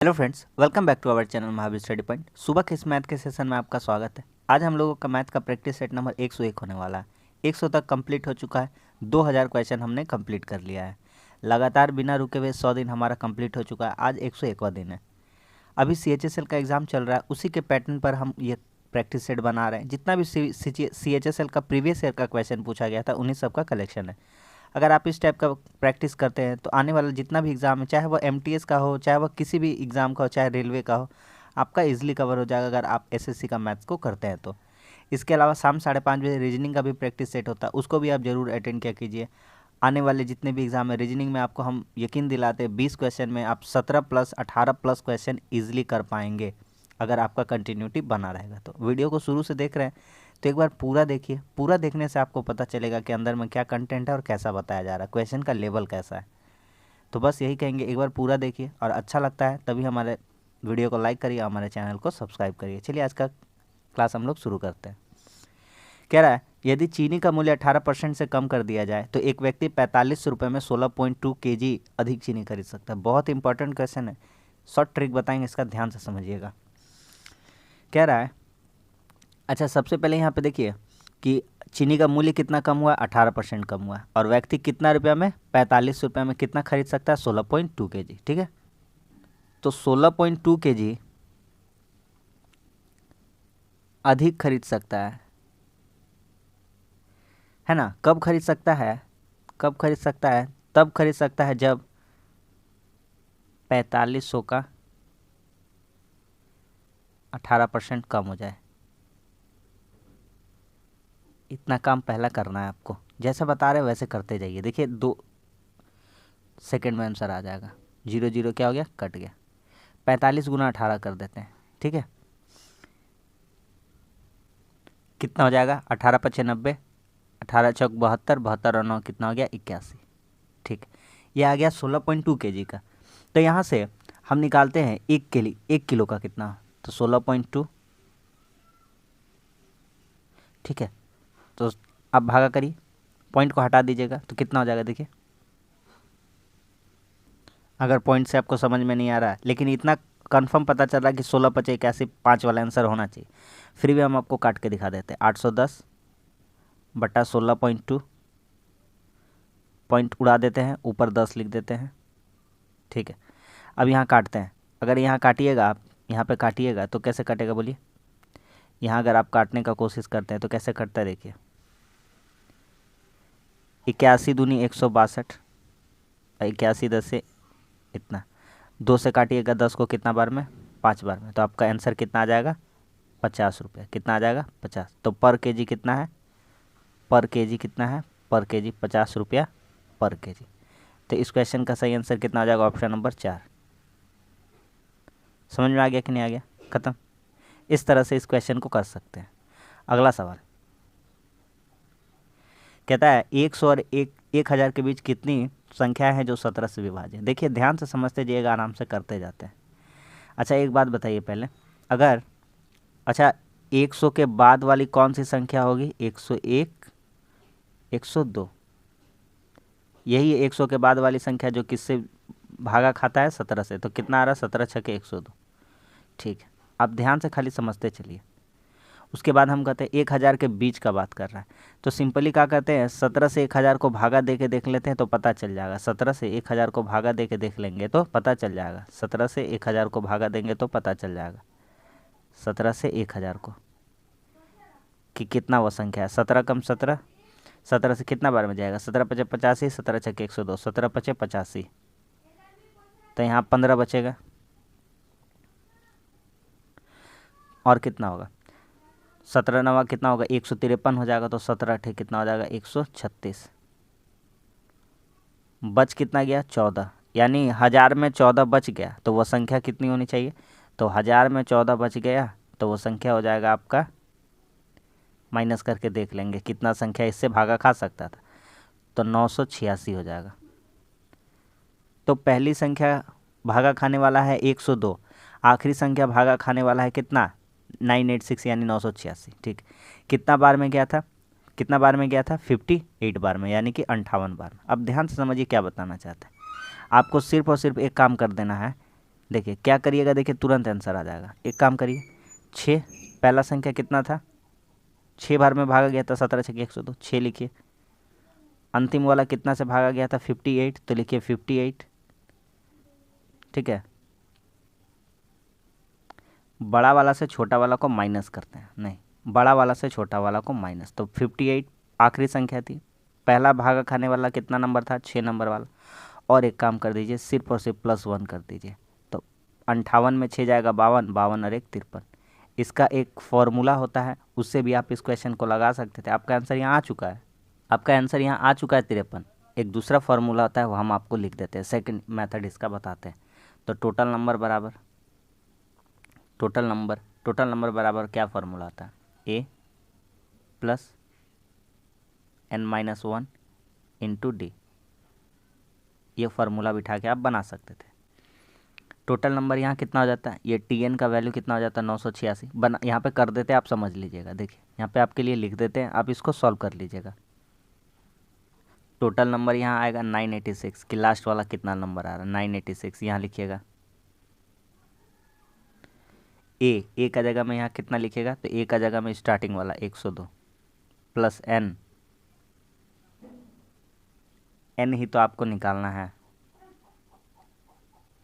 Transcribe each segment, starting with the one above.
Hello friends, welcome back to our channel Mahavir study point. सुबह के इस मैथ के सेशन में आपका स्वागत है। आज हम लोगों का मैथ का प्रैक्टिस सेट नंबर 101 होने वाला है। 100 तक कंप्लीट हो चुका है। 2000 क्वेश्चन हमने कंप्लीट कर लिया है। लगातार बिना रुके हुए 100 दिन हमारा कंप्लीट हो चुका है। आज 101वां दिन है। अभी CHSL का एग्ज़ाम चल रहा है, उसी के पैटर्न पर हम ये प्रैक्टिस सेट बना रहे हैं। जितना भी CHSL का प्रीवियस ईयर का क्वेश्चन पूछा गया था, उन्हीं सब का कलेक्शन है। अगर आप इस टाइप का प्रैक्टिस करते हैं तो आने वाला जितना भी एग्ज़ाम है, चाहे वो MTS का हो, चाहे वो किसी भी एग्ज़ाम का हो, चाहे रेलवे का हो, आपका इजीली कवर हो जाएगा अगर आप SSC का मैथ्स को करते हैं तो। इसके अलावा शाम 5:30 बजे रीजनिंग का भी प्रैक्टिस सेट होता है, उसको भी आप ज़रूर अटेंड किया कीजिए। आने वाले जितने भी एग्ज़ाम है रीजनिंग में, आपको हम यकीन दिलाते हैं 20 क्वेश्चन में आप 17 प्लस 18 प्लस क्वेश्चन ईजिली कर पाएंगे अगर आपका कंटिन्यूटी बना रहेगा तो। वीडियो को शुरू से देख रहे हैं तो एक बार पूरा देखिए। पूरा देखने से आपको पता चलेगा कि अंदर में क्या कंटेंट है और कैसा बताया जा रहा है, क्वेश्चन का लेवल कैसा है। तो बस यही कहेंगे, एक बार पूरा देखिए और अच्छा लगता है तभी हमारे वीडियो को लाइक करिए, हमारे चैनल को सब्सक्राइब करिए। चलिए आज का क्लास हम लोग शुरू करते हैं। कह रहा है यदि चीनी का मूल्य 18% से कम कर दिया जाए तो एक व्यक्ति 45 रुपये में 16.2 kg अधिक चीनी खरीद सकता है। बहुत इंपॉर्टेंट क्वेश्चन है, शॉर्ट ट्रिक बताएंगे, इसका ध्यान से समझिएगा। कह रहा है अच्छा, सबसे पहले यहाँ पे देखिए कि चीनी का मूल्य कितना कम हुआ, 18% कम हुआ है, और व्यक्ति कितना रुपया में, 45 रुपये में कितना खरीद सकता है, 16.2 kg। ठीक है, तो 16.2 kg अधिक खरीद सकता है ना। कब खरीद सकता है, कब खरीद सकता है, तब खरीद सकता है जब 4500 का 18% कम हो जाए। इतना काम पहला करना है आपको, जैसा बता रहे हैं वैसे करते जाइए। देखिए 2 सेकंड में आंसर आ जाएगा। 0 0 क्या हो गया, कट गया। 45 गुना 18 कर देते हैं। ठीक है, कितना हो जाएगा, 18 पचे 90, 18 चौक 72, 72 और 9 कितना हो गया, 81। ठीक, ये आ गया 16.2 kg का। तो यहाँ से हम निकालते हैं 1 किलो का कितना, तो 16.2। ठीक है, तो अब भागा करिए, पॉइंट को हटा दीजिएगा तो कितना हो जाएगा। देखिए अगर पॉइंट से आपको समझ में नहीं आ रहा है, लेकिन इतना कंफर्म पता चल रहा है कि 16 पचे 81 5 वाला आंसर होना चाहिए, फिर भी हम आपको काट के दिखा देते हैं। 810 बटा 16.2, पॉइंट उड़ा देते हैं, ऊपर 10 लिख देते हैं। ठीक है, अब यहाँ काटते हैं। अगर यहाँ काटिएगा, आप यहाँ पे काटिएगा तो कैसे कटेगा बोलिए। यहाँ अगर आप काटने का कोशिश करते हैं तो कैसे कटता है, देखिए 81 दूनी 162, 81 10 से इतना, 2 से काटिएगा 10 को कितना बार में, 5 बार में, तो आपका आंसर कितना आ जाएगा, 50 रुपये। कितना आ जाएगा, 50। तो पर केजी कितना है, पर केजी कितना है, पर केजी 50 रुपया पर केजी। तो इस क्वेश्चन का सही आंसर कितना आ जाएगा, ऑप्शन नंबर 4। समझ में आ गया कि नहीं आ गया, खत्म। इस तरह से इस क्वेश्चन को कर सकते हैं। अगला सवाल कहता है 100 और 1000 के बीच कितनी संख्या है जो 17 से विभाज्य। देखिए ध्यान से समझते जाइएगा, आराम से करते जाते हैं। अच्छा एक बात बताइए पहले, अगर अच्छा 100 के बाद वाली कौन सी संख्या होगी, 101 102, यही 100 के बाद वाली संख्या जो किससे भागा खाता है, 17 से। तो कितना आ रहा है, 17 छके 102। ठीक है, आप ध्यान से खाली समझते चलिए। उसके बाद हम कहते हैं 1000 के बीच का बात कर रहा है, तो सिंपली क्या करते हैं, 17 से 1000 को भागा दे के देख लेते हैं तो पता चल जाएगा। 17 से 1000 को भागा दे के देख लेंगे तो पता चल जाएगा। 17 से 1000 को भागा देंगे तो पता चल जाएगा 17 से 1000 को कि कितना वो संख्या है। 17 कम 17, 17 से कितना बार में जाएगा, 17 पचे 85, 17 छके 102, 17 पचे 85, तो यहाँ 15 बचेगा। और कितना होगा, 17 नवा कितना होगा, 153 हो जाएगा। तो 17 अठे कितना हो जाएगा, 136। बच कितना गया, 14, यानी 1000 में 14 बच गया तो वह संख्या कितनी होनी चाहिए। तो 1000 में 14 बच गया तो वो संख्या हो जाएगा आपका, माइनस करके देख लेंगे कितना संख्या इससे भागा खा सकता था, तो 986 हो जाएगा। तो पहली संख्या भागा खाने वाला है 102, आखिरी संख्या भागा खाने वाला है कितना, 986 यानी 986। ठीक, कितना बार में गया था, कितना बार में गया था, 58 बार में, यानी कि 58 बार। अब ध्यान से समझिए क्या बताना चाहते हैं। आपको सिर्फ और सिर्फ एक काम कर देना है देखिए क्या करिएगा, देखिए तुरंत आंसर आ जाएगा। एक काम करिए, 6 पहला संख्या कितना था, 6 बार में भागा गया था, 17 छक्के 102, 6 लिखिए। अंतिम वाला कितना से भागा गया था, 58, तो लिखिए 58। ठीक है, बड़ा वाला से छोटा वाला को माइनस करते हैं, नहीं, बड़ा वाला से छोटा वाला को माइनस, तो 58 आखिरी संख्या थी। पहला भागा खाने वाला कितना नंबर था, 6 नंबर वाला। और एक काम कर दीजिए, सिर्फ और सिर्फ +1 कर दीजिए, तो 58 में 6 जाएगा 52, 52 और 1 53। इसका एक फॉर्मूला होता है, उससे भी आप इस क्वेश्चन को लगा सकते थे। आपका आंसर यहाँ आ चुका है, आपका आंसर यहाँ आ चुका है 53। एक दूसरा फॉर्मूला होता है, वो हम आपको लिख देते हैं, सेकंड मेथड इसका बताते हैं। तो टोटल नंबर बराबर टोटल नंबर क्या फार्मूला आता है, a plus n-1 into D. ये फार्मूला बिठा के आप बना सकते थे। टोटल नंबर यहाँ कितना हो जाता है, ये tn का वैल्यू कितना हो जाता है, 986। बना यहाँ पे कर देते हैं, आप समझ लीजिएगा। देखिए यहाँ पे आपके लिए लिख देते हैं, आप इसको सॉल्व कर लीजिएगा। टोटल नंबर यहाँ आएगा 986 कि लास्ट वाला कितना नंबर आ रहा है, 986। यहाँ लिखिएगा ए का जगह में यहाँ कितना लिखेगा, तो ए का जगह में स्टार्टिंग वाला 102 प्लस n ही तो आपको निकालना है,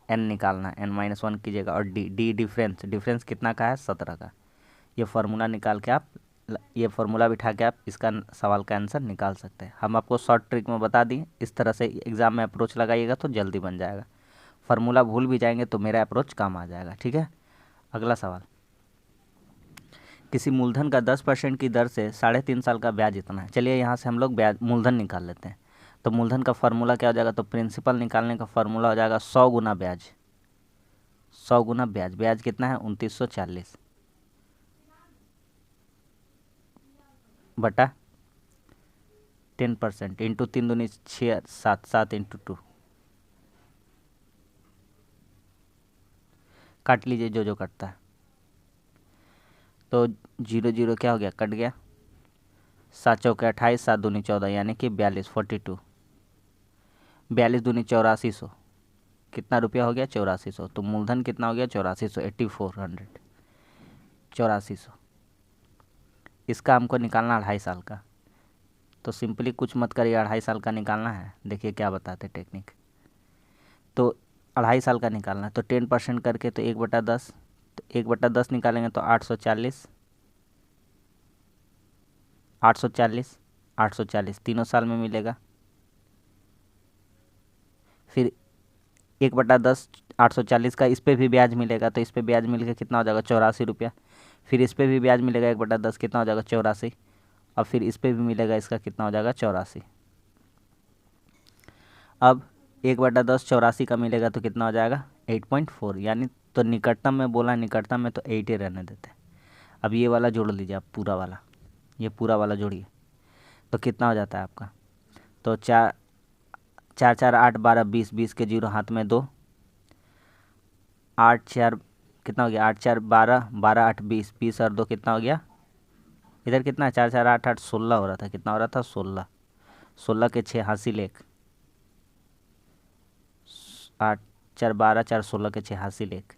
n निकालना है, n-1 कीजिएगा। और डी डिफरेंस कितना का है, 17 का। ये फार्मूला निकाल के आप, ये फार्मूला बिठा के आप इसका सवाल का आंसर निकाल सकते हैं। हम आपको शॉर्ट ट्रिक में बता दिए, इस तरह से एग्ज़ाम में अप्रोच लगाइएगा तो जल्दी बन जाएगा। फार्मूला भूल भी जाएंगे तो मेरा अप्रोच काम आ जाएगा। ठीक है, अगला सवाल, किसी मूलधन का 10% की दर से 3.5 साल का ब्याज इतना है। चलिए यहाँ से हम लोग ब्याज मूलधन निकाल लेते हैं। तो मूलधन का फार्मूला क्या हो जाएगा, तो प्रिंसिपल निकालने का फार्मूला हो जाएगा 100 गुना ब्याज। 100 गुना ब्याज, ब्याज कितना है 2940 बटा 10% इंटू 3 दूनी 6 7 7 इंटू 2, काट लीजिए जो जो कटता है। तो 0 0 क्या हो गया, कट गया। 7 चौके 28, 7 दूनी 14 यानी कि 42 42, 42 दूनी 8400, कितना रुपया हो गया, 8400। तो मूलधन कितना हो गया, 8400, 8400, 8400। इसका हमको निकालना 2.5 साल का। तो सिंपली कुछ मत करिए, 2.5 साल का निकालना है। देखिए क्या बताते टेक्निक, तो 2.5 साल का निकालना है तो 10% करके, तो 1/10, तो 1/10 निकालेंगे तो 840, 840, 840 तीनों साल में मिलेगा। फिर 1/10 840 का इस पे भी ब्याज मिलेगा, तो इस पे ब्याज मिल के कितना हो जाएगा, 84 रुपया। फिर इस पे भी ब्याज मिलेगा 1/10, कितना हो जाएगा, 84। और फिर इस पे भी मिलेगा, इसका कितना हो जाएगा, 84। अब 1/10 84 का मिलेगा तो कितना हो जाएगा, 8.4। यानी तो निकटतम में बोला, निकटतम में तो 8 ही रहने देते हैं। अब ये वाला जोड़ लीजिए आप, पूरा वाला, ये पूरा वाला जोड़िए तो कितना हो जाता है आपका, तो 4 4 4 8 12 20, 20 के 0 हाथ में 2, 8 4 कितना हो गया, 8 4 12, 12 8 20, 20 और 2 कितना हो गया, इधर कितना, 4 4 8 8 16 हो रहा था, कितना हो रहा था, 16, 16 के 6 हासिल 1, 8 4 12, 4 16 के 6 हासिल 1,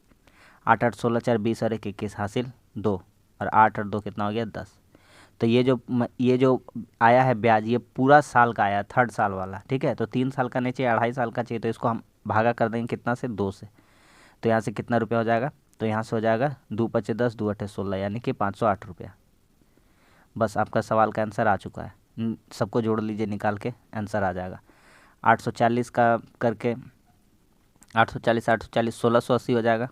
8 8 16 4 20 और 1 21 हासिल 2, और 8 और 2 कितना हो गया, 10। तो ये जो आया है ब्याज, ये पूरा साल का आया, थर्ड साल वाला। ठीक है, तो 3 साल का नहीं चाहिए, 2.5 साल का चाहिए, तो इसको हम भागा कर देंगे कितना से, 2 से। तो यहाँ से कितना रुपया हो जाएगा, तो यहाँ से हो जाएगा 2 5 10, 2 8 16, यानी कि 508 रुपया। बस आपका सवाल का आंसर आ चुका है। सबको जोड़ लीजिए, निकाल के आंसर आ जाएगा। 840 का करके 840 840 1680 हो जाएगा,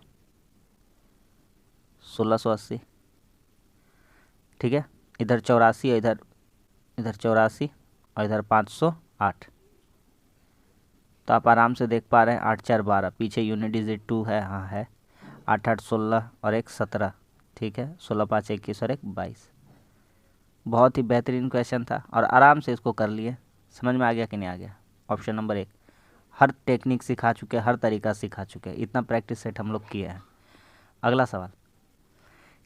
1680। ठीक है, इधर 84 है, इधर 84 और इधर 508। तो आप आराम से देख पा रहे हैं, 8 4 12, पीछे यूनिट डिजिट 2 है, हाँ है, 8 8 16 और 1 17। ठीक है, 16 5 21 और 1 22। बहुत ही बेहतरीन क्वेश्चन था और आराम से इसको कर लिए। समझ में आ गया कि नहीं आ गया। ऑप्शन नंबर 1, हर टेक्निक सिखा चुके, हर तरीका सिखा चुके, इतना प्रैक्टिस सेट हम लोग किए हैं। अगला सवाल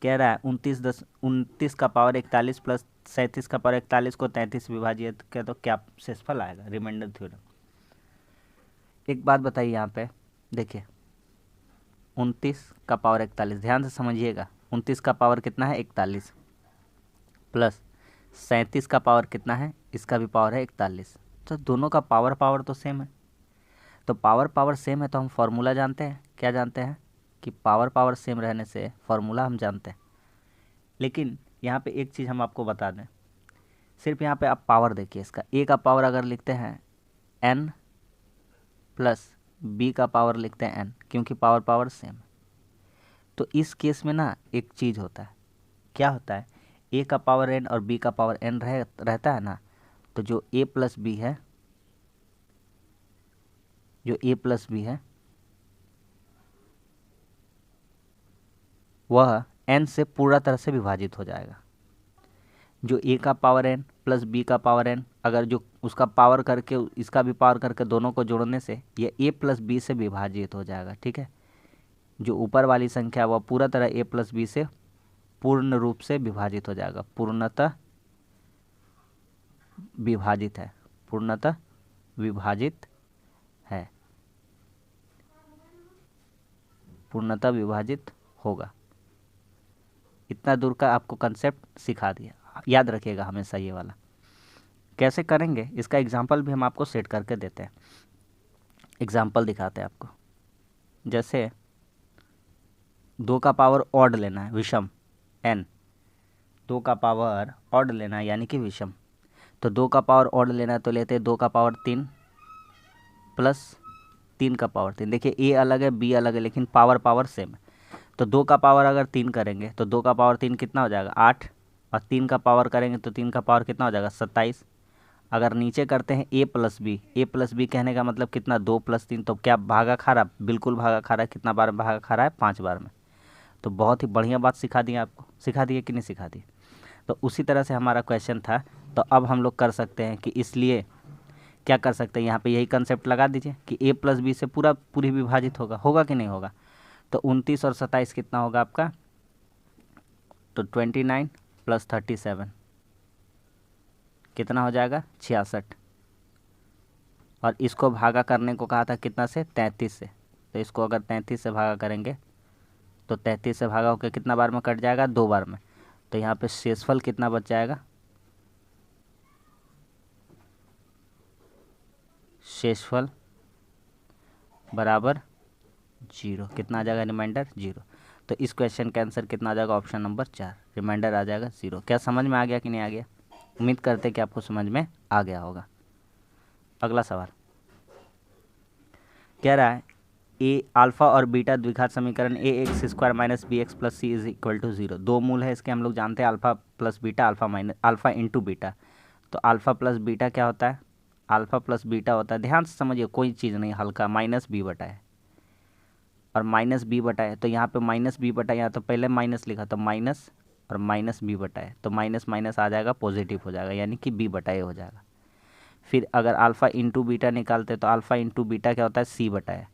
कह रहा है 29 का पावर 41 प्लस 37 का पावर 41 को 33 विभाजित किया तो क्या शेषफल आएगा, रिमाइंडर थ्योरम। एक बात बताइए यहाँ पे, देखिए 29 का पावर 41, ध्यान से समझिएगा, 29 का पावर कितना है 41, प्लस 37 का पावर कितना है, इसका भी पावर है 41। तो दोनों का पावर तो सेम है, तो पावर सेम है तो हम फॉर्मूला जानते हैं, क्या जानते हैं कि पावर सेम रहने से फॉर्मूला हम जानते हैं। लेकिन यहाँ पे एक चीज़ हम आपको बता दें, सिर्फ यहाँ पे आप पावर देखिए, इसका ए का पावर अगर लिखते हैं n प्लस बी का पावर लिखते हैं n, क्योंकि पावर सेम। तो इस केस में ना एक चीज़ होता है, क्या होता है, ए का पावर n और बी का पावर n रहता है ना, तो जो a प्लस बी है, वह n से पूरा तरह से विभाजित हो जाएगा। जो a का पावर n प्लस b का पावर n, अगर जो उसका पावर करके इसका भी पावर करके दोनों को जोड़ने से ये a प्लस बी से विभाजित हो जाएगा, ठीक है। जो ऊपर वाली संख्या वह पूरा तरह a प्लस बी से पूर्ण रूप से विभाजित हो जाएगा, पूर्णतः विभाजित है, पूर्णतः विभाजित है, पूर्णतः विभाजित होगा। इतना दूर का आपको कंसेप्ट सिखा दिया, याद रखिएगा हमेशा ये वाला। कैसे करेंगे इसका एग्जाम्पल भी हम आपको सेट करके देते हैं, एग्जाम्पल दिखाते हैं आपको। जैसे 2 का पावर ऑड लेना है, विषम n, 2 का पावर ऑड लेना है यानी कि विषम, तो 2 का पावर ऑड लेना है तो लेते हैं 2 का पावर 3 प्लस 3 का पावर 3। देखिए ए अलग है बी अलग है, लेकिन पावर सेम है। तो 2 का पावर अगर 3 करेंगे तो 2 का पावर 3 कितना हो जाएगा 8, और 3 का पावर करेंगे तो 3 का पावर कितना हो जाएगा 27। अगर नीचे करते हैं ए प्लस बी कहने का मतलब कितना 2 प्लस 3, तो क्या भागा खा रहा, बिल्कुल भागा खा रहा है। कितना बार भागा खा रहा है 5 बार में। तो बहुत ही बढ़िया बात सिखा दी आपको, सिखा दिए कि नहीं सिखा दी। तो उसी तरह से हमारा क्वेश्चन था। तो अब हम लोग कर सकते हैं कि इसलिए क्या कर सकते हैं, यहाँ पे यही कंसेप्ट लगा दीजिए कि a प्लस बी से पूरी विभाजित होगा कि नहीं होगा। तो 29 और 27 कितना होगा आपका, तो 29 प्लस 37 कितना हो जाएगा 66। और इसको भागा करने को कहा था कितना से 33 से, तो इसको अगर 33 से भागा करेंगे तो 33 से भागा होकर कितना बार में कट जाएगा 2 बार में। तो यहाँ पे शेषफल कितना बच जाएगा, शेषफल बराबर 0। कितना आ जाएगा रिमाइंडर 0। तो इस क्वेश्चन का आंसर कितना आ जाएगा ऑप्शन नंबर 4, रिमाइंडर आ जाएगा 0। क्या समझ में आ गया कि नहीं आ गया, उम्मीद करते हैं कि आपको समझ में आ गया होगा। अगला सवाल कह रहा है ए अल्फा और बीटा द्विघात समीकरण a x square minus b x plus c is equal to 0। 2 मूल है इसके, हम लोग जानते हैं alpha plus beta, alpha into beta. तो अल्फा प्लस बीटा क्या होता है, अल्फा प्लस बीटा होता है, ध्यान से समझिए कोई चीज़ नहीं हल्का, माइनस बी बटा है और माइनस बी बटा है। तो यहाँ पे माइनस बी बटा, यहाँ तो पहले माइनस लिखा तो माइनस और माइनस बी बटा है, तो माइनस माइनस आ जाएगा पॉजिटिव हो जाएगा, यानी कि बी बटा ए हो जाएगा। फिर अगर अल्फ़ा इंटू बीटा निकालते तो अल्फ़ा इंटू बीटा क्या होता है सी बटा है।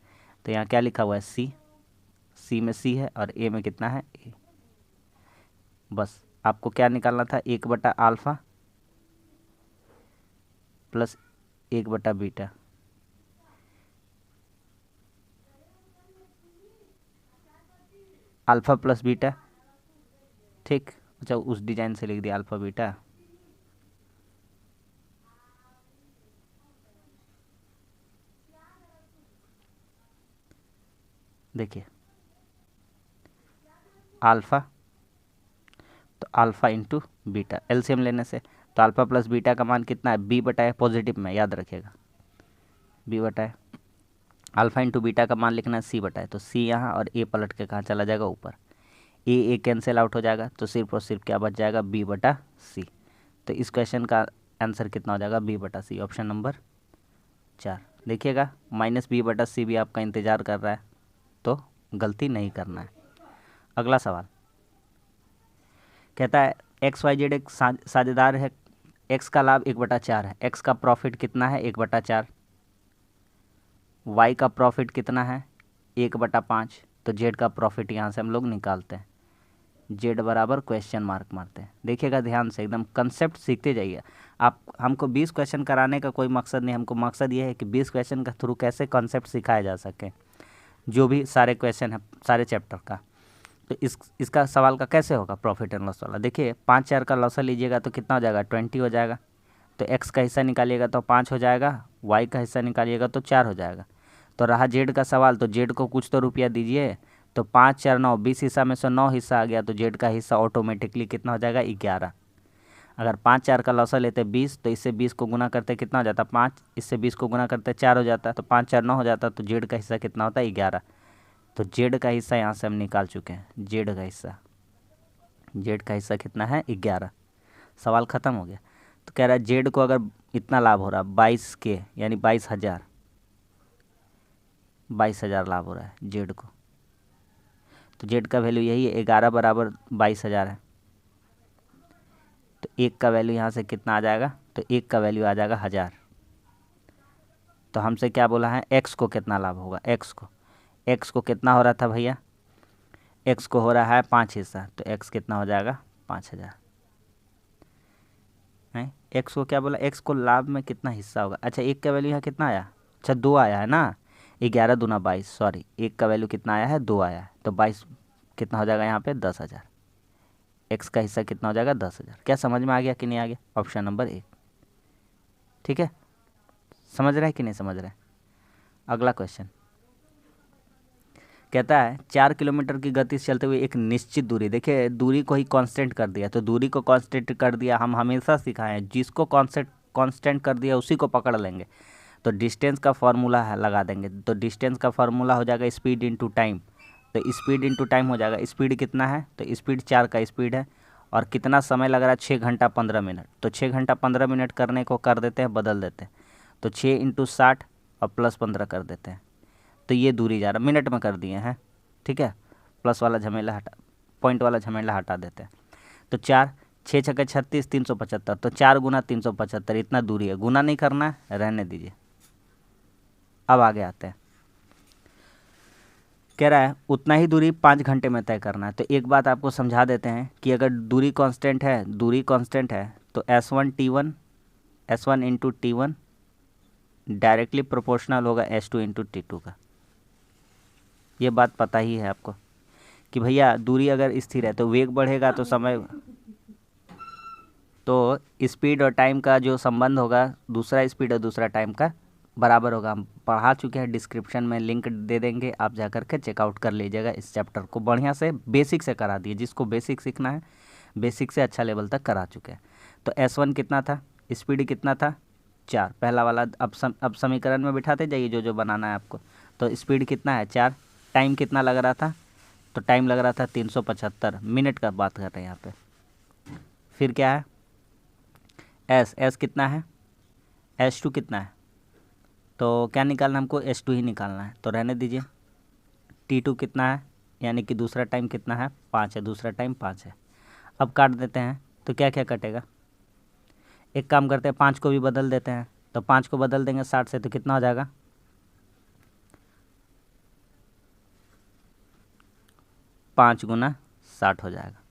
तो यहाँ क्या लिखा हुआ है सी में सी है और ए में कितना है ए। बस आपको क्या निकालना था 1 बटा अल्फ़ा प्लस 1 बटा बीटा। अल्फ़ा प्लस बीटा, ठीक। अच्छा उस डिजाइन से लिख दिया अल्फ़ा बीटा। देखिए अल्फ़ा, तो अल्फ़ा इंटू बीटा, एलसीएम लेने से तो अल्फ़ा प्लस बीटा का मान कितना है बी बटा है, पॉजिटिव में याद रखिएगा बी बटा है। अल्फ़ा इंटू बीटा का मान लिखना है सी बटा है, तो सी यहाँ और ए पलट के कहाँ चला जाएगा ऊपर, ए कैंसिल आउट हो जाएगा, तो सिर्फ और सिर्फ क्या बच जाएगा बी बटा सी। तो इस क्वेश्चन का आंसर कितना हो जाएगा बी बटा सी, ऑप्शन नंबर 4। देखिएगा माइनस बी बटा सी भी आपका इंतज़ार कर रहा है, तो गलती नहीं करना है। अगला सवाल कहता है एक्स वाई जेड एक साझेदार है, एक्स का लाभ 1/4 है, एक्स का प्रॉफिट कितना है 1/4, वाई का प्रॉफिट कितना है 1/5। तो जेड का प्रॉफिट यहाँ से हम लोग निकालते हैं, जेड बराबर क्वेश्चन मार्क मारते हैं। देखिएगा ध्यान से, एकदम कंसेप्ट सीखते जाइए आप। हमको 20 क्वेश्चन कराने का कोई मकसद नहीं, हमको मकसद ये है कि 20 क्वेश्चन के थ्रू कैसे कॉन्सेप्ट सिखाए जा सके। जो भी सारे क्वेश्चन है सारे चैप्टर का। तो इसका सवाल का कैसे होगा प्रॉफिट एंड लॉस वाला। देखिए 5 4 का लॉस लीजिएगा तो कितना हो जाएगा 20 हो जाएगा। तो एक्स का हिस्सा निकालिएगा तो 5 हो जाएगा, वाई का हिस्सा निकालिएगा तो 4 हो जाएगा। तो रहा जेड का सवाल, तो जेड को कुछ तो रुपया दीजिए। तो 5 4 9 20 हिस्सा में से 9 हिस्सा आ गया, तो जेड का हिस्सा ऑटोमेटिकली कितना हो जाएगा 11। अगर 5 4 का लॉसा लेते 20 तो इससे 20 को गुना करते कितना हो जाता 5, इससे 20 को गुना करते 4 हो जाता, तो 5 4 9 हो जाता, तो जेड का हिस्सा कितना होता है 11। तो जेड का हिस्सा यहाँ से हम निकाल चुके हैं, जेड का हिस्सा कितना है 11। सवाल ख़त्म हो गया। तो कह रहा है जेड को अगर इतना लाभ हो रहा है 22 के यानी 22,000 लाभ हो रहा है जेड को, तो जेड का वैल्यू यही है 11 बराबर 22,000 है। तो एक का वैल्यू यहाँ से कितना आ जाएगा, तो एक का वैल्यू आ जाएगा 1000। तो हमसे क्या बोला है एक्स को कितना लाभ होगा, एक्स को कितना हो रहा था भैया, एक्स को हो रहा है 5 हिस्सा, तो एक्स कितना हो जाएगा 5000 है। एक्स को क्या बोला, एक्स को लाभ में कितना हिस्सा होगा। अच्छा एक का वैल्यू यहाँ कितना आया, अच्छा 2 आया है ना, 11 दूना 22, सॉरी एक का वैल्यू कितना आया है 2 आया है, तो 22 कितना हो जाएगा यहाँ पे 10,000। एक्स का हिस्सा कितना हो जाएगा 10,000। क्या समझ में आ गया कि नहीं आ गया, ऑप्शन नंबर 1। ठीक है, समझ रहे हैं कि नहीं समझ रहे हैं। अगला क्वेश्चन कहता है 4 किलोमीटर की गति से चलते हुए एक निश्चित दूरी, देखिए दूरी को ही कांस्टेंट कर दिया, तो दूरी को कांस्टेंट कर दिया, हम हमेशा सिखाएं जिसको कांस्टेंट कर दिया उसी को पकड़ लेंगे। तो डिस्टेंस का फार्मूला है लगा देंगे, तो डिस्टेंस का फार्मूला हो जाएगा स्पीड इनटू टाइम। तो स्पीड इनटू टाइम हो जाएगा, स्पीड कितना है, तो स्पीड 4 का स्पीड है, और कितना समय लग रहा है 6 घंटा 15 मिनट। तो 6 घंटा 15 मिनट करने को कर देते हैं, बदल देते हैं, तो 6 × 60 और प्लस 15 कर देते हैं। तो ये दूरी जा रहा मिनट में कर दिए हैं, ठीक है, प्लस वाला झमेला हटा, पॉइंट वाला झमेला हटा देते हैं। तो 4 6 छक्के 36 375, तो 4 × 375 इतना दूरी है, गुना नहीं करना है, रहने दीजिए। अब आगे आते हैं, कह रहा है उतना ही दूरी 5 घंटे में तय करना है। तो एक बात आपको समझा देते हैं कि अगर दूरी कांस्टेंट है तो S1 × T1 डायरेक्टली प्रोपोर्शनल होगा S2 × T2 का। ये बात पता ही है आपको कि भैया दूरी अगर स्थिर है तो वेग बढ़ेगा तो समय, तो स्पीड और टाइम का जो संबंध होगा, दूसरा स्पीड और दूसरा टाइम का बराबर होगा। हम पढ़ा चुके हैं, डिस्क्रिप्शन में लिंक दे देंगे, आप जा कर के चेकआउट कर लीजिएगा। इस चैप्टर को बढ़िया से बेसिक से करा दिए, जिसको बेसिक सीखना है बेसिक से अच्छा लेवल तक करा चुके हैं। तो S1 कितना था, स्पीड कितना था 4, पहला वाला अब समीकरण में बिठाते जाइए जो जो बनाना है आपको। तो स्पीड कितना है 4, टाइम कितना लग रहा था, तो टाइम लग रहा था 375 मिनट का बात कर रहे हैं यहाँ पे। फिर क्या है एस कितना है, S2 कितना है, तो क्या निकालना हमको S2 ही निकालना है, तो रहने दीजिए। T2 कितना है, यानी कि दूसरा टाइम कितना है 5 है, दूसरा टाइम 5 है। अब काट देते हैं, तो क्या क्या कटेगा, एक काम करते हैं 5 को भी बदल देते हैं, तो 5 को बदल देंगे 60 से, तो कितना हो जाएगा 5 × 60 हो जाएगा।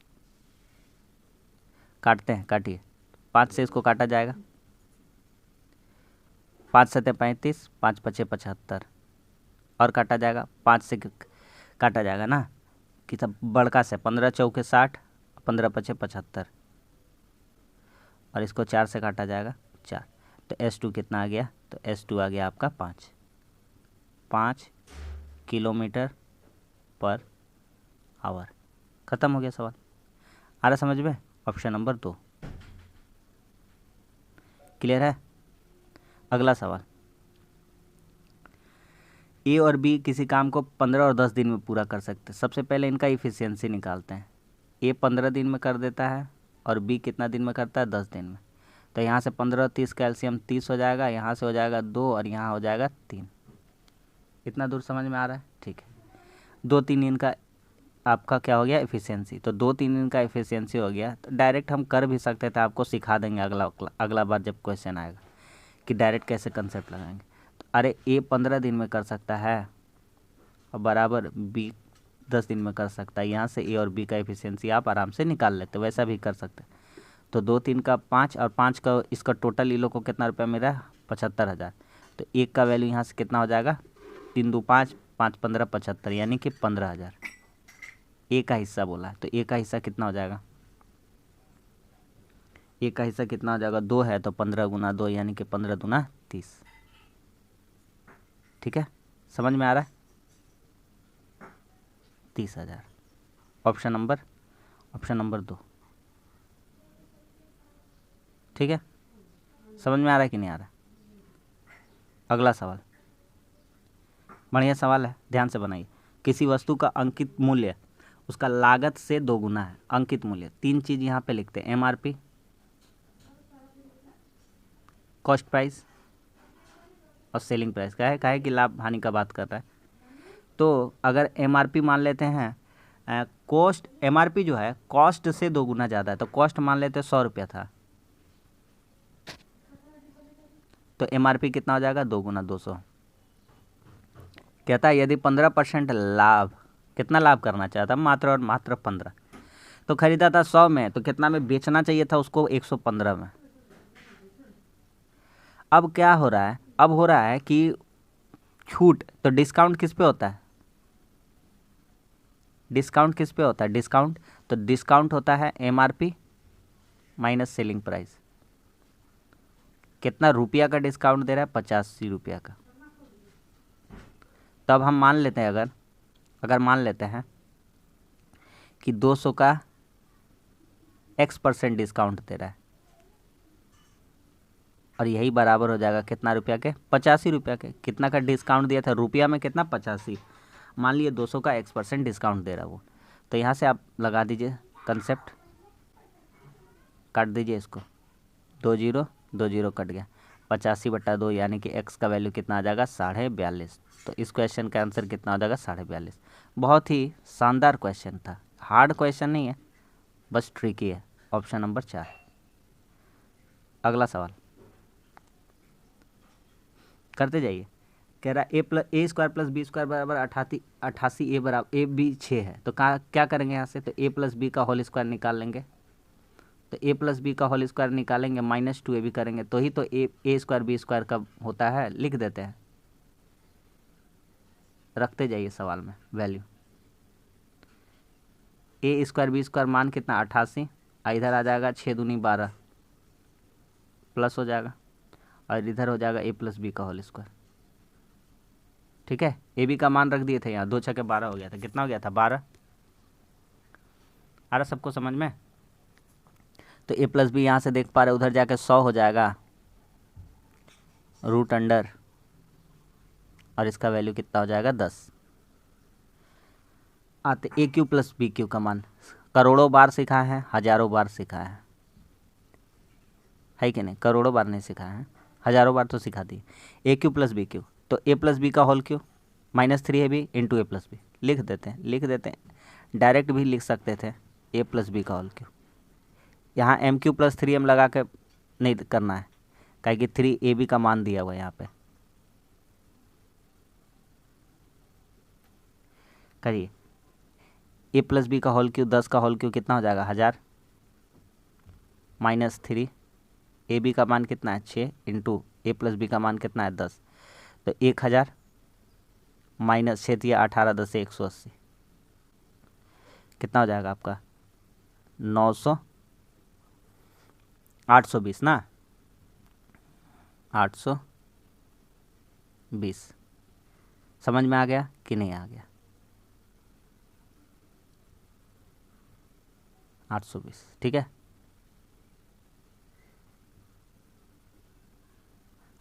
काटते हैं, काटिए, 5 से इसको काटा जाएगा, 5 7 35, 5 5 75, और काटा जाएगा 5 से काटा जाएगा ना कि सब बड़का से 15 चौके 60, 15 5 75, और इसको 4 से काटा जाएगा 4। तो S2 कितना आ गया, तो S2 आ गया आपका 5 किलोमीटर पर आवर। ख़त्म हो गया सवाल, आ रहा समझ में, ऑप्शन नंबर 2 क्लियर है। अगला सवाल, ए और बी किसी काम को 15 और 10 दिन में पूरा कर सकते हैं। सबसे पहले इनका इफ़िशियंसी निकालते हैं। ए 15 दिन में कर देता है और बी कितना दिन में करता है 10 दिन में। तो यहाँ से 15 30 कैल्शियम 30 हो जाएगा, यहाँ से हो जाएगा 2 और यहाँ हो जाएगा 3। इतना दूर समझ में आ रहा है, ठीक है। 2-3 दिन का आपका क्या हो गया एफिशिएंसी, तो 2-3 दिन का एफिशिएंसी हो गया। तो डायरेक्ट हम कर भी सकते थे, आपको सिखा देंगे अगला बार जब क्वेश्चन आएगा कि डायरेक्ट कैसे कंसेप्ट लगाएंगे। तो अरे ए 15 दिन में कर सकता है और बराबर बी 10 दिन में कर सकता है, यहाँ से ए और बी का एफिशिएंसी आप आराम से निकाल लेते, वैसा भी कर सकते। तो 2-3 का 5 और 5 का इसका टोटल इन लोग को कितना रुपया मिला है 75,000। तो एक का वैल्यू यहाँ से कितना हो जाएगा 3 2 5, 5 15 75, यानी कि 15,000। ए का हिस्सा बोला है, तो ए का हिस्सा कितना हो जाएगा? ए का हिस्सा कितना हो जाएगा? 2 है तो 15 गुना 2 यानी कि 15 दूना 30। ठीक है, समझ में आ रहा है? 30,000। Option number 2। ठीक है, समझ में आ रहा है कि नहीं आ रहा? अगला सवाल बढ़िया सवाल है, ध्यान से बनाइए। किसी वस्तु का अंकित मूल्य उसका लागत से 2 गुना है। अंकित मूल्य, 3 चीज़ यहाँ पे लिखते हैं, एमआरपी, कॉस्ट प्राइस और सेलिंग प्राइस। क्या है कि लाभ हानि का बात कर रहा है। तो अगर एमआरपी मान लेते हैं, कॉस्ट, एमआरपी जो है कॉस्ट से 2 गुना ज़्यादा है, तो कॉस्ट मान लेते हैं 100 रुपया था, तो एमआरपी कितना हो जाएगा? 2 गुना 200। कहता है यदि 15% लाभ, कितना लाभ करना चाहता? मात्र और मात्र 15। तो खरीदा था 100 में, तो कितना में बेचना चाहिए था उसको? 115 में। अब क्या हो रहा है? अब हो रहा है कि छूट, तो डिस्काउंट किस पे होता है? डिस्काउंट किस पे होता है? डिस्काउंट, तो डिस्काउंट होता है एमआरपी माइनस सेलिंग प्राइस। कितना रुपया का डिस्काउंट दे रहा है? 85 रुपया का। तब हम मान लेते हैं, अगर मान लेते हैं कि 200 का X% डिस्काउंट दे रहा है, और यही बराबर हो जाएगा कितना रुपया के? 85 रुपया के। कितना का डिस्काउंट दिया था? रुपया में कितना? 85। मान लिए 200 का X% डिस्काउंट दे रहा है वो, तो यहाँ से आप लगा दीजिए कंसेप्ट, काट दीजिए इसको, 2 जीरो 2 जीरो कट गया, 85/2 यानी कि x का वैल्यू कितना आ जाएगा? 42.5। तो इस क्वेश्चन का आंसर कितना हो जाएगा? 42.5। बहुत ही शानदार क्वेश्चन था, हार्ड क्वेश्चन नहीं है, बस ट्रिकी है। Option number 4। अगला सवाल करते जाइए। कह रहा है a² + b² बराबर 88, ए बराबर ए बी 6 है, तो क्या करेंगे यहाँ से? तो a + b का होल स्क्वायर निकाल लेंगे, तो a + b का होल स्क्वायर निकालेंगे, -2ab करेंगे, तो ही तो a² b² का होता है, लिख देते हैं, रखते जाइए सवाल में वैल्यू। a² b² मान कितना? 88, इधर आ जाएगा 6 दूनी 12 प्लस हो जाएगा, और इधर हो जाएगा a + b का होल स्क्वायर। ठीक है, ए बी का मान रख दिए थे यहाँ, 2 6 12 हो गया था, कितना हो गया था? 12। आ रहा सबको समझ में? तो a + b यहाँ से देख पा रहे, उधर जाके 100 हो जाएगा √अंडर, और इसका वैल्यू कितना हो जाएगा? 10। आते AQ + BQ का मान करोड़ों बार सिखा है, हजारों बार सिखा है कि नहीं? करोड़ों बार नहीं सिखाया है, हजारों बार तो सिखा दी। AQ + BQ, तो a + b का होल क्यू, -3 है भी इंटू a + b, लिख देते हैं, डायरेक्ट भी लिख सकते थे, a + b का होल क्यू। यहाँ MQ + 3m लगा के नहीं करना है, काहे कि 3ab का मान दिया हुआ है यहाँ पे। करिए, a + b का होल क्यू, 10 का होल क्यू कितना हो जाएगा? 1000, -3, ए बी का मान कितना है? 6 इंटू a + b का मान कितना है? 10, तो 1000 -6 दिया 18, 10 से 180, कितना हो जाएगा आपका? 900, 820 ना, 820। समझ में आ गया कि नहीं आ गया? 820, ठीक है।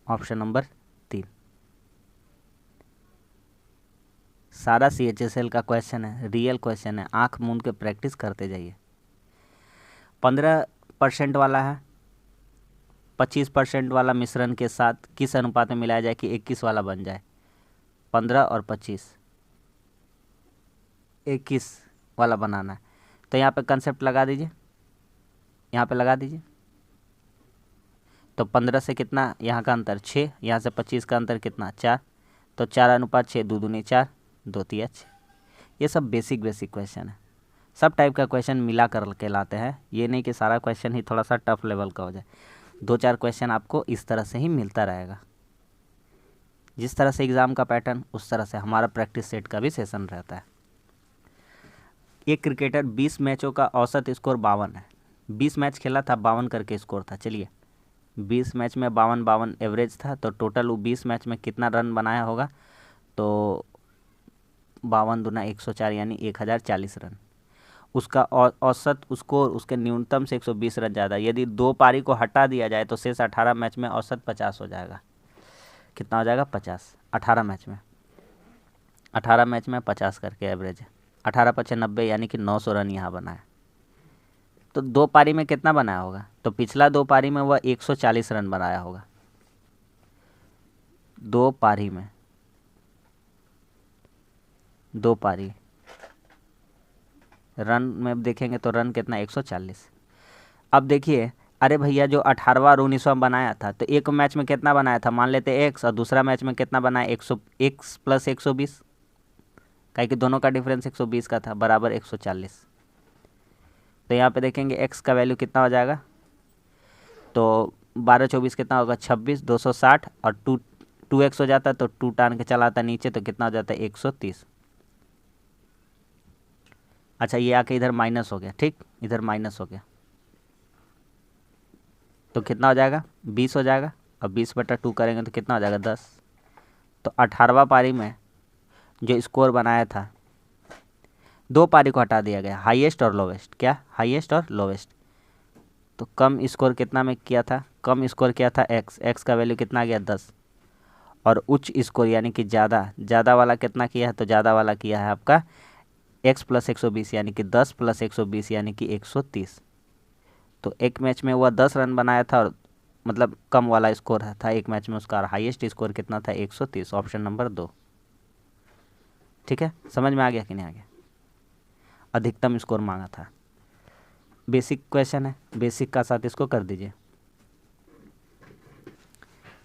ऑप्शन नंबर 3 सारा CHSL का क्वेश्चन है, रियल क्वेश्चन है, आंख मूंद के प्रैक्टिस करते जाइए। 15% वाला है, 25% वाला मिश्रण के साथ किस अनुपात में मिलाया जाए कि 21 वाला बन जाए? 15 और 25, 21 वाला बनाना है, तो यहाँ पे कंसेप्ट लगा दीजिए, यहाँ पे लगा दीजिए। तो 15 से कितना यहाँ का अंतर? 6, यहाँ से 25 का अंतर कितना? 4, तो 4/6, 2 दूनी 4, 2 तिया 6। ये सब बेसिक क्वेश्चन है, सब टाइप का क्वेश्चन मिला कर के लाते हैं, ये नहीं कि सारा क्वेश्चन ही थोड़ा सा टफ लेवल का हो जाए। 2-4 क्वेश्चन आपको इस तरह से ही मिलता रहेगा। जिस तरह से एग्ज़ाम का पैटर्न, उस तरह से हमारा प्रैक्टिस सेट का भी सेशन रहता है। एक क्रिकेटर 20 मैचों का औसत स्कोर 52 है। 20 मैच खेला था, 52 करके स्कोर था। चलिए 20 मैच में 52 एवरेज था, तो टोटल वो 20 मैच में कितना रन बनाया होगा, तो 52 दूना 104 यानी 1040 रन। उसका औसत स्कोर उसके न्यूनतम से 120 रन ज़्यादा। यदि 2 पारी को हटा दिया जाए तो शेष 18 मैच में औसत 50 हो जाएगा। कितना हो जाएगा? 50। 18 मैच में 50 करके एवरेज है। 18×5 = 90 यानी कि 900 रन यहाँ बनाया। तो 2 पारी में कितना बनाया होगा? तो पिछला 2 पारी में वह 140 रन बनाया होगा। 2 पारी में, 2 पारी रन में देखेंगे तो रन कितना? 140। अब देखिए, अरे भैया जो 18वां और 19वां बनाया था, तो एक मैच में कितना बनाया था? मान लेते x, और दूसरा मैच में कितना बनाया? 100 x + 120, काहे कि दोनों का डिफरेंस 120 का था, बराबर 140। तो यहाँ पे देखेंगे x का वैल्यू कितना हो जाएगा, तो 12×24 कितना होगा? 26, 260, और 2x हो जाता है, तो 2 टान के चला आता नीचे, तो कितना हो जाता है? 130। अच्छा, ये आके इधर माइनस हो गया, ठीक, इधर माइनस हो गया, तो कितना हो जाएगा? 20 हो जाएगा। अब 20/2 करेंगे तो कितना हो जाएगा? 10। तो 18वां पारी में जो स्कोर बनाया था, 2 पारी को हटा दिया गया, हाईएस्ट और लोवेस्ट। क्या? हाईएस्ट और लोवेस्ट। तो कम स्कोर कितना में किया था? कम स्कोर किया था x का वैल्यू कितना आ गया? 10। और उच्च स्कोर यानी कि ज़्यादा वाला कितना किया है? तो ज़्यादा वाला किया है आपका x + 120 यानी कि 10 + 120 यानी कि 130। तो एक मैच में वह 10 रन बनाया था, और मतलब कम वाला स्कोर था एक मैच में उसका। हाईएस्ट स्कोर कितना था? 130। Option number 2। ठीक है, समझ में आ गया कि नहीं आ गया? अधिकतम स्कोर मांगा था। बेसिक क्वेश्चन है, बेसिक का साथ इसको कर दीजिए।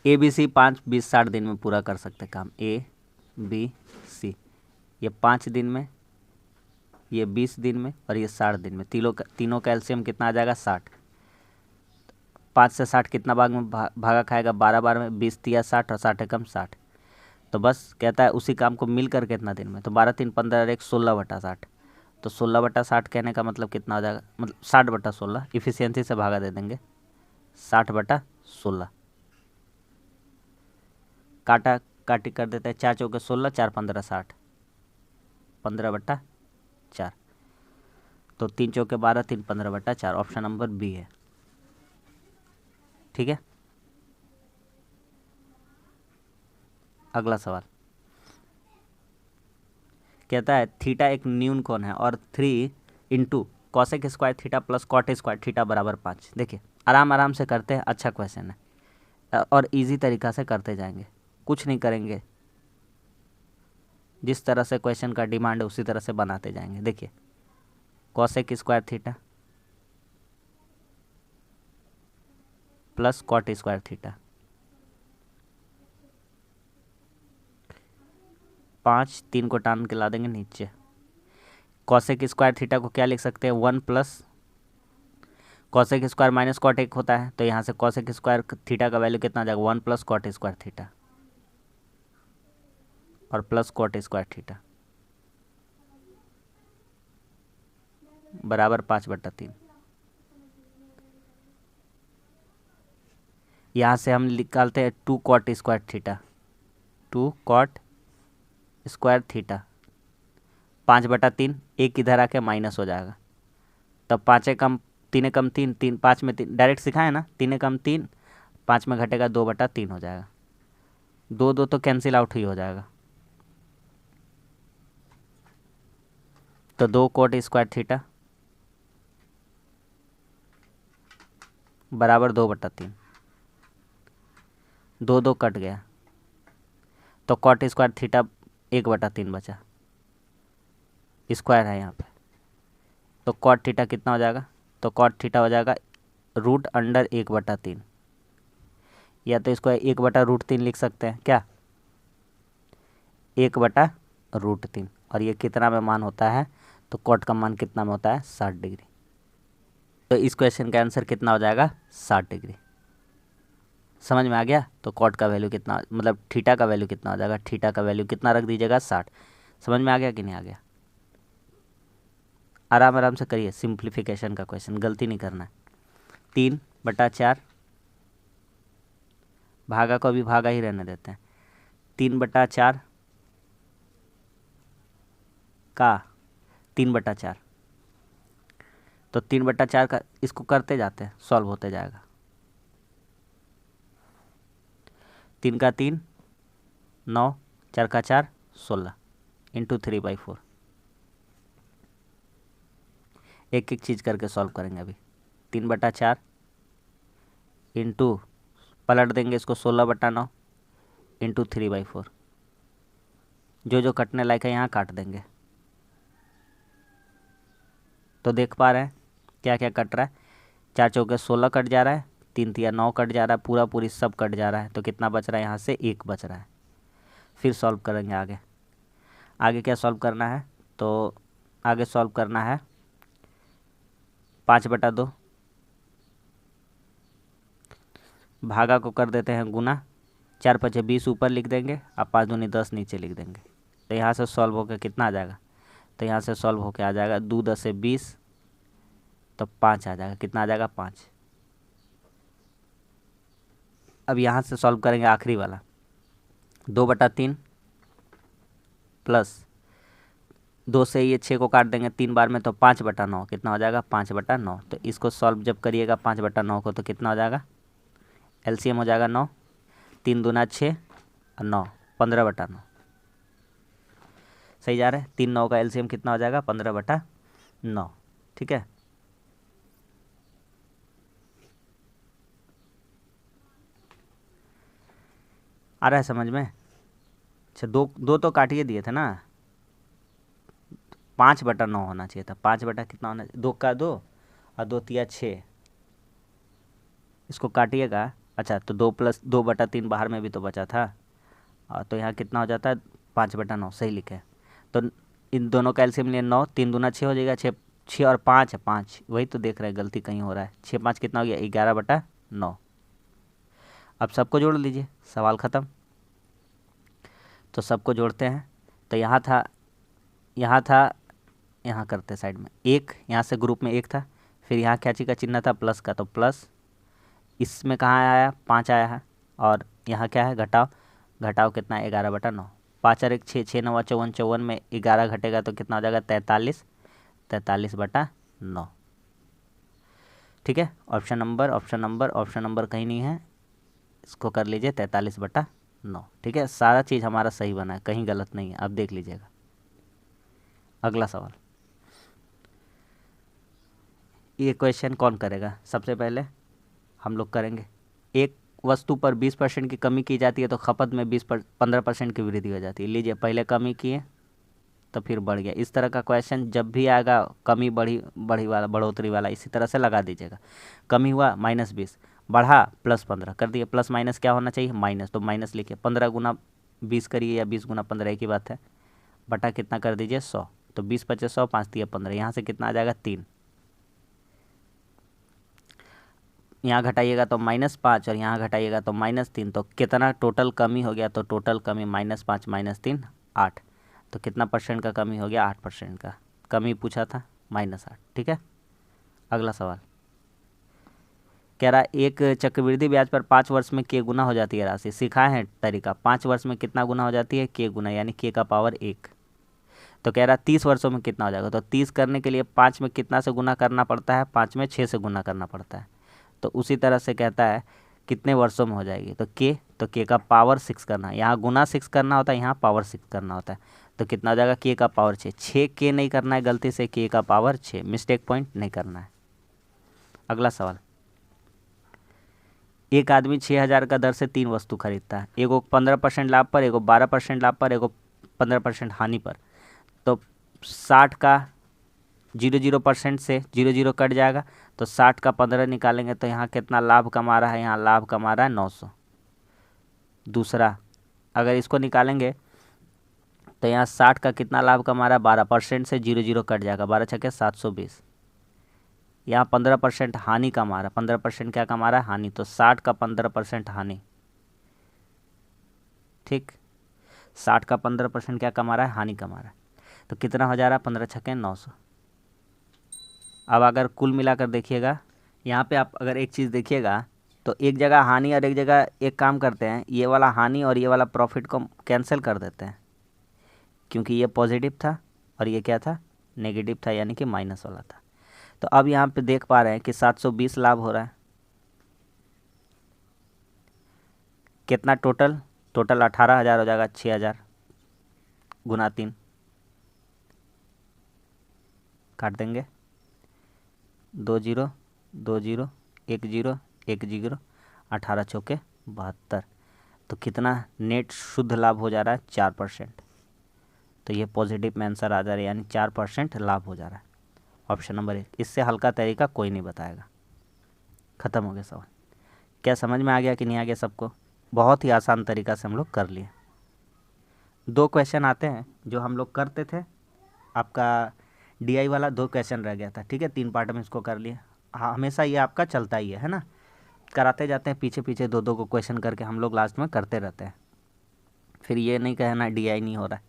ABC 5, 20, 60 दिन में पूरा कर सकते काम। ABC ये 5 दिन में, ये 20 दिन में, और ये 60 दिन में। तीनों का एलसीएम कितना आ जाएगा? 60। 5 से 60 कितना भाग में भागा खाएगा? 12 बार में। 20 तिया 60 और 60 एकम 60। तो बस कहता है उसी काम को मिलकर कितना दिन में, तो 12 3 15 और 1 16/60। तो 16/60 कहने का मतलब कितना हो जाएगा? मतलब 60/16, इफिशियंसी से भागा दे देंगे। 60/16 काटा काटी कर देते हैं। 4 चौके 16, 4 15 60, 15/4। तो 3 चौके 12, 3 15/4। ऑप्शन नंबर बी है। ठीक है, अगला सवाल कहता है थीटा एक न्यून कोण है और 3 × cosec square theta + cot square theta = 5। देखिए आराम आराम से करते हैं, अच्छा क्वेश्चन है और इजी तरीका से करते जाएंगे, कुछ नहीं करेंगे, जिस तरह से क्वेश्चन का डिमांड है उसी तरह से बनाते जाएंगे। देखिए cosec square theta + cot square theta, 5 3 को टान के ला देंगे नीचे। कॉसेक स्क्वायर थीटा को क्या लिख सकते हैं? 1 + कॉसेक स्क्वायर - कॉट 1 होता है, तो यहाँ से कॉसेक स्क्वायर थीटा का वैल्यू कितना आ जाएगा? 1 + कॉट स्क्वायर थीटा और प्लस कॉट स्क्वायर थीटा बराबर 5/3। यहाँ से हम निकालते हैं 2 cot square theta, 2 cot square theta 5/3। एक इधर आके माइनस हो जाएगा, तब 5 एकम 3 एकम 3, 3 5 में 3 डायरेक्ट सिखाए ना, 3 एकम 3, 5 में घटेगा 2/3 हो जाएगा। 2 2 तो कैंसिल आउट ही हो जाएगा, तो 2 कॉट स्क्वायर थीटा बराबर 2/3। 2 2 कट गया, तो कॉट स्क्वायर थीटा 1/3 बचा, स्क्वायर है यहाँ पे, तो कॉट थीटा कितना हो जाएगा? तो कॉट थीटा हो जाएगा √1/3, या तो इसको 1/√3 लिख सकते हैं क्या? 1/√3। और ये कितना में मान होता है? तो कॉट का मान कितना में होता है? 60 डिग्री। तो इस क्वेश्चन का आंसर कितना हो जाएगा? 60 डिग्री। समझ में आ गया। तो कॉट का वैल्यू कितना, मतलब थीटा का वैल्यू कितना हो जाएगा, थीटा का वैल्यू कितना रख दीजिएगा 60। समझ में आ गया कि नहीं आ गया। आराम आराम से करिए, सिंप्लीफिकेशन का क्वेश्चन, गलती नहीं करना है। 3/4, भागा को अभी भागा ही रहने देते हैं। 3/4 का 3/4, तो 3/4 का इसको करते जाते हैं, सॉल्व होते जाएगा। 3 का 3 9, 4 का 4 16 इंटू 3/4। एक एक चीज़ करके सॉल्व करेंगे अभी। 3/4 इंटू, पलट देंगे इसको, 16/9 इंटू 3/4। जो जो कटने लायक है यहाँ काट देंगे। तो देख पा रहे हैं क्या क्या कट रहा है। 4 चौके 16 कट जा रहा है, 3 तिया 9 कट जा रहा है, पूरा पूरी सब कट जा रहा है। तो कितना बच रहा है यहाँ से, 1 बच रहा है। फिर सॉल्व करेंगे आगे। आगे क्या सॉल्व करना है, तो आगे सॉल्व करना है 5/2, भागा को कर देते हैं गुना, 4 5 20 ऊपर लिख देंगे और 5 दूनी 10 नीचे लिख देंगे। तो यहाँ से सॉल्व होकर कितना आ जाएगा, तो यहाँ से सॉल्व होकर आ जाएगा 2 10 से 20, तो 5 आ जाएगा। कितना आ जाएगा, 5। अब यहाँ से सॉल्व करेंगे आखिरी वाला, 2/3 प्लस 2 से ये 6 को काट देंगे 3 बार में, तो 5/9 कितना हो जाएगा, 5/9। तो इसको सॉल्व जब करिएगा 5/9 को, तो कितना हो जाएगा, एलसीएम हो जाएगा 9, 3 दूना 6 और 9, 15/9। सही जा रहा है। 3 9 का एलसीएम कितना हो जाएगा, 15/9। ठीक है। आ रहा है समझ में। अच्छा, दो दो तो काटिए दिए थे ना, 5/9 होना चाहिए था। 5 बटा कितना होना चाहिए, 2 का 2 और 2 तिया 6, इसको काटिएगा। अच्छा, तो 2 + 2/3 बाहर में भी तो बचा था, तो यहाँ कितना हो जाता है, 5/9 सही लिखे। तो इन दोनों का एलसीएम लिए 9, 3 दूना 6 हो जाएगा, 6 6 और 5 है 5, वही तो देख रहे हैं गलती कहीं हो रहा है। 6 5 कितना हो गया, 11/9। अब सबको जोड़ लीजिए, सवाल ख़त्म। तो सबको जोड़ते हैं, तो यहाँ था, यहाँ था, यहाँ करते साइड में एक, यहाँ से ग्रुप में एक था, फिर यहाँ क्या चीज़ का चिन्ह था, प्लस का, तो प्लस, इसमें कहाँ आया, 5 आया है, और यहाँ क्या है, घटाव। घटाव कितना है, 11/9। 5 और 1 6, 6 9 54, 54 में 11 घटेगा तो कितना हो जाएगा, 43, 43/9। ठीक है। Option number, option number, option number कहीं नहीं है, इसको कर लीजिए 43/9। ठीक है, सारा चीज़ हमारा सही बना है, कहीं गलत नहीं है। अब देख लीजिएगा अगला सवाल। ये क्वेश्चन कौन करेगा, सबसे पहले हम लोग करेंगे। एक वस्तु पर 20% की कमी की जाती है तो खपत में 15% की वृद्धि हो जाती है। लीजिए, पहले कमी किए तो फिर बढ़ गया। इस तरह का क्वेश्चन जब भी आएगा, कमी बढ़ी बढ़ी वाला, बढ़ोतरी वाला, इसी तरह से लगा दीजिएगा। कमी हुआ -20, बढ़ा +15 कर दिए। प्लस माइनस क्या होना चाहिए, माइनस, तो माइनस लिखिए। 15 गुना 20 करिए या 20 गुना 15 एक ही बात है। बटा कितना कर दीजिए, 100, तो 20 × 5 100, 5 × 3 15, यहाँ से कितना आ जाएगा, 3। यहाँ घटाइएगा तो -5 और यहाँ घटाइएगा तो -3, तो कितना टोटल कमी हो गया, तो टोटल कमी -5 -3 8। तो कितना परसेंट का कमी हो गया, 8% का कमी पूछा था, -8। ठीक है। अगला सवाल कह रहा, एक चक्रवृद्धि ब्याज पर 5 वर्ष में k गुना हो जाती है राशि। सिखाए हैं तरीका, 5 वर्ष में कितना गुना हो जाती है, k गुना, यानी k का पावर 1। तो कह रहा 30 वर्षों में कितना हो जाएगा, तो 30 करने के लिए 5 में कितना से गुना करना पड़ता है, 5 में 6 से गुना करना पड़ता है। तो उसी तरह से कहता है कितने वर्षों में हो जाएगी, तो k का पावर 6 करना है। यहाँ गुना 6 करना होता है, यहाँ पावर 6 करना होता है। तो कितना हो जाएगा, k का पावर 6। 6k नहीं करना है गलती से, k का पावर 6, मिस्टेक पॉइंट नहीं करना है। अगला सवाल, एक आदमी 6,000 का दर से 3 वस्तु खरीदता है, एगो 15% लाभ पर, एगो 12% लाभ पर, एगो 15% हानि पर। तो 60 का 0% से 0 कट जाएगा, तो 60 का 15 निकालेंगे तो यहाँ कितना लाभ कमा रहा है, यहाँ लाभ कमा रहा है 900। दूसरा, अगर इसको निकालेंगे तो यहाँ 60 का कितना लाभ कमा रहा है, 12% से 0 कट जाएगा, 12 × 6 = 720। यहाँ 15% हानि का मारा, 15% क्या कमा रहा है, हानि, तो 60 का 15% हानि, ठीक, 60 का 15% क्या कमा रहा है, हानि कमा रहा है, तो कितना हो जा रहा है, 15 छक्के 900। अब अगर कुल मिलाकर देखिएगा, यहाँ पे आप अगर एक चीज़ देखिएगा तो एक जगह हानि और एक जगह एक काम करते हैं, ये वाला हानि और ये वाला प्रॉफिट को कैंसिल कर देते हैं, क्योंकि ये पॉजिटिव था और ये क्या था, नेगेटिव था, यानी कि माइनस वाला था। तो अब यहाँ पे देख पा रहे हैं कि 720 लाभ हो रहा है, कितना टोटल, टोटल 18,000 हो जाएगा, 6,000 गुना 3 काट देंगे, 2 0 2 0 1 0 1 0, 18 चौके 72, तो कितना नेट शुद्ध लाभ हो जा रहा है, 4%। तो ये पॉजिटिव में आंसर आ जा रहा है, यानी 4% लाभ हो जा रहा है, ऑप्शन नंबर 1। इससे हल्का तरीका कोई नहीं बताएगा। ख़त्म हो गया सवाल। क्या समझ में आ गया कि नहीं आ गया सबको? बहुत ही आसान तरीका से हम लोग कर लिए। 2 क्वेश्चन आते हैं जो हम लोग करते थे, आपका DI वाला 2 क्वेश्चन रह गया था, ठीक है, 3 पार्ट में इसको कर लिए। हाँ, हमेशा ये आपका चलता ही है ना, कराते जाते हैं पीछे पीछे 2-2 को क्वेश्चन करके हम लोग लास्ट में करते रहते हैं, फिर ये नहीं कहना DI नहीं हो रहा है।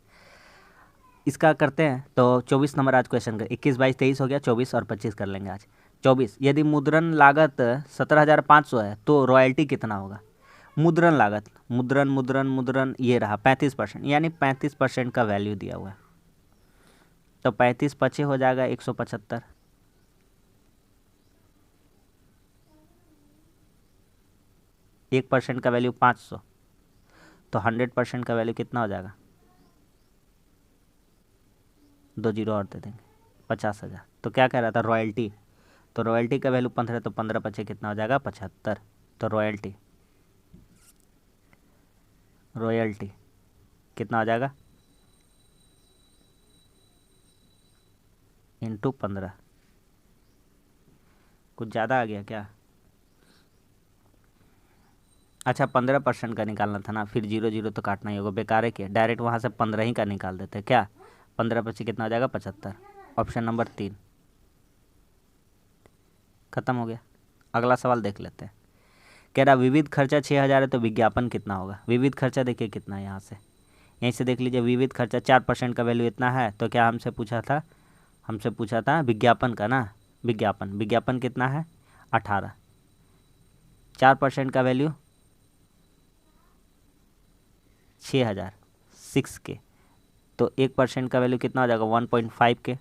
इसका करते हैं तो 24 नंबर आज क्वेश्चन कर, 21 22 23 हो गया, 24 और 25 कर लेंगे आज। 24, यदि मुद्रण लागत 17,500 है तो रॉयल्टी कितना होगा? मुद्रण लागत, मुद्रण मुद्रण मुद्रण ये रहा 35%, यानी 35% का वैल्यू दिया हुआ है, तो 35 पचे हो जाएगा 175, एक % का वैल्यू 500, तो 100% का वैल्यू कितना हो जाएगा, 2 0 और दे देंगे, 50,000। तो क्या कह रहा था, रॉयल्टी, तो रॉयल्टी का वैल्यू 15, तो 15 पचे कितना हो जाएगा, 75, तो रॉयल्टी कितना हो जाएगा, इंटू 15, कुछ ज़्यादा आ गया क्या? अच्छा, 15% का निकालना था ना, फिर 0 0 तो काटना ही होगा, बेकार है, क्या डायरेक्ट वहाँ से 15 ही का निकाल देते हैं क्या, 15 पचे कितना हो जाएगा, 75, ऑप्शन नंबर 3। खत्म हो गया। अगला सवाल देख लेते हैं। कह रहा विविध खर्चा 6,000 है तो विज्ञापन कितना होगा? विविध खर्चा देखिए कितना है, यहाँ से यहीं से देख लीजिए, विविध खर्चा 4% का वैल्यू इतना है, तो क्या हमसे पूछा था विज्ञापन का ना, विज्ञापन कितना है, 18, 4% का वैल्यू 6,000, 6 के, तो 1% का वैल्यू कितना हो जाएगा, 1.5 के,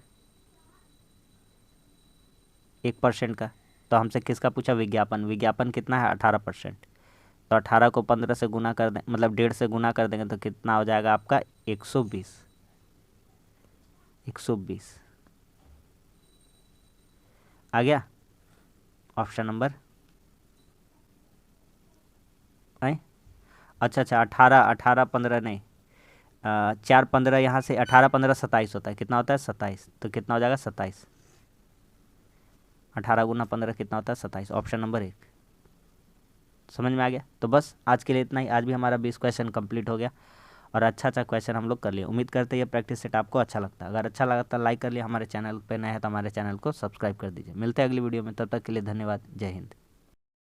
1% का, तो हमसे किसका पूछा, विज्ञापन कितना है, 18%, तो 18 को 15 से गुना कर दें, मतलब 1.5 से गुना कर देंगे, तो कितना हो जाएगा आपका, 120 आ गया, ऑप्शन नंबर आई। अच्छा 18 15 नहीं, 4 15 यहाँ से 18 15 27 होता है, कितना होता है, 27, तो कितना हो जाएगा, 27, 18 गुना 15 कितना होता है, 27, ऑप्शन नंबर 1। समझ में आ गया? तो बस आज के लिए इतना ही। आज भी हमारा 20 क्वेश्चन कंप्लीट हो गया और अच्छा क्वेश्चन हम लोग कर लिए। उम्मीद करते हैं ये प्रैक्टिस सेट आपको अच्छा लगता है। अगर अच्छा लगा तो लाइक कर लिया, हमारे चैनल पे नए हैं तो हमारे चैनल को सब्सक्राइब कर दीजिए। मिलते हैं अगली वीडियो में, तब तक के लिए धन्यवाद। जय हिंद।